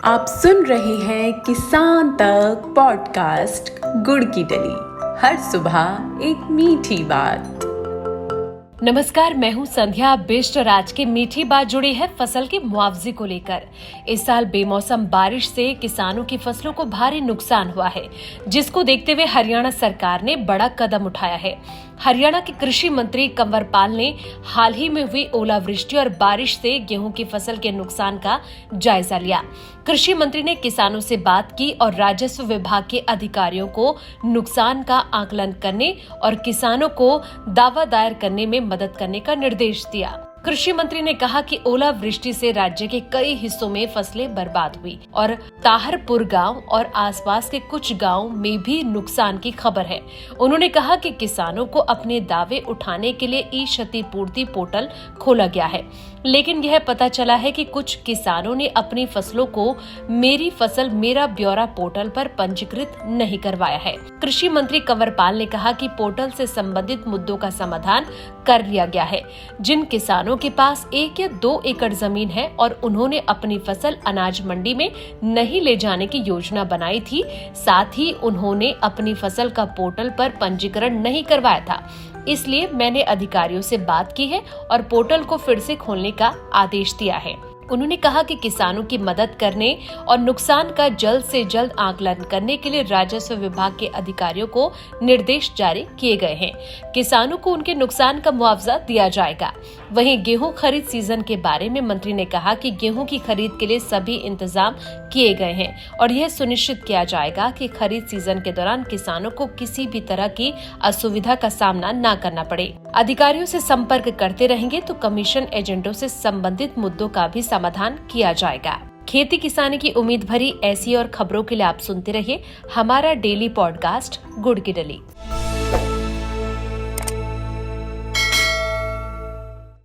आप सुन रहे हैं किसान तक पॉडकास्ट गुड़ की डली। हर सुबह एक मीठी बात। नमस्कार, मैं हूं संध्या बिष्ट और आज की मीठी बात जुड़ी है फसल के मुआवजे को लेकर। इस साल बेमौसम बारिश से किसानों की फसलों को भारी नुकसान हुआ है, जिसको देखते हुए हरियाणा सरकार ने बड़ा कदम उठाया है। हरियाणा के कृषि मंत्री कंवर पाल ने हाल ही में हुई ओलावृष्टि और बारिश से गेहूं की फसल के नुकसान का जायजा लिया। कृषि मंत्री ने किसानों से बात की और राजस्व विभाग के अधिकारियों को नुकसान का आकलन करने और किसानों को दावा दायर करने में मदद करने का निर्देश दिया। कृषि मंत्री ने कहा कि ओलावृष्टि से राज्य के कई हिस्सों में फसलें बर्बाद हुई और ताहरपुर गांव और आसपास के कुछ गांव में भी नुकसान की खबर है। उन्होंने कहा कि किसानों को अपने दावे उठाने के लिए ई क्षतिपूर्ति पोर्टल खोला गया है, लेकिन यह पता चला है कि कुछ किसानों ने अपनी फसलों को मेरी फसल मेरा ब्यौरा पोर्टल पर पंजीकृत नहीं करवाया है। कृषि मंत्री कंवर पाल ने कहा कि पोर्टल से संबंधित मुद्दों का समाधान कर लिया गया है। जिन किसानों के पास 1 या 2 एकड़ जमीन है और उन्होंने अपनी फसल अनाज मंडी में नहीं ले जाने की योजना बनाई थी, साथ ही उन्होंने अपनी फसल का पोर्टल पर पंजीकरण नहीं करवाया था, इसलिए मैंने अधिकारियों से बात की है और पोर्टल को फिर से खोलने का आदेश दिया है। उन्होंने कहा कि किसानों की मदद करने और नुकसान का जल्द से जल्द आकलन करने के लिए राजस्व विभाग के अधिकारियों को निर्देश जारी किए गए हैं। किसानों को उनके नुकसान का मुआवजा दिया जाएगा। वहीं गेहूं खरीद सीजन के बारे में मंत्री ने कहा कि गेहूं की खरीद के लिए सभी इंतजाम किए गए हैं और यह सुनिश्चित किया जाएगा कि खरीद सीजन के दौरान किसानों को किसी भी तरह की असुविधा का सामना न करना पड़े। अधिकारियों से संपर्क करते रहेंगे तो कमीशन एजेंटों से संबंधित मुद्दों का भी समाधान किया जाएगा। खेती किसानी की उम्मीद भरी ऐसी और खबरों के लिए आप सुनते रहिए हमारा डेली पॉडकास्ट गुड़ की डली।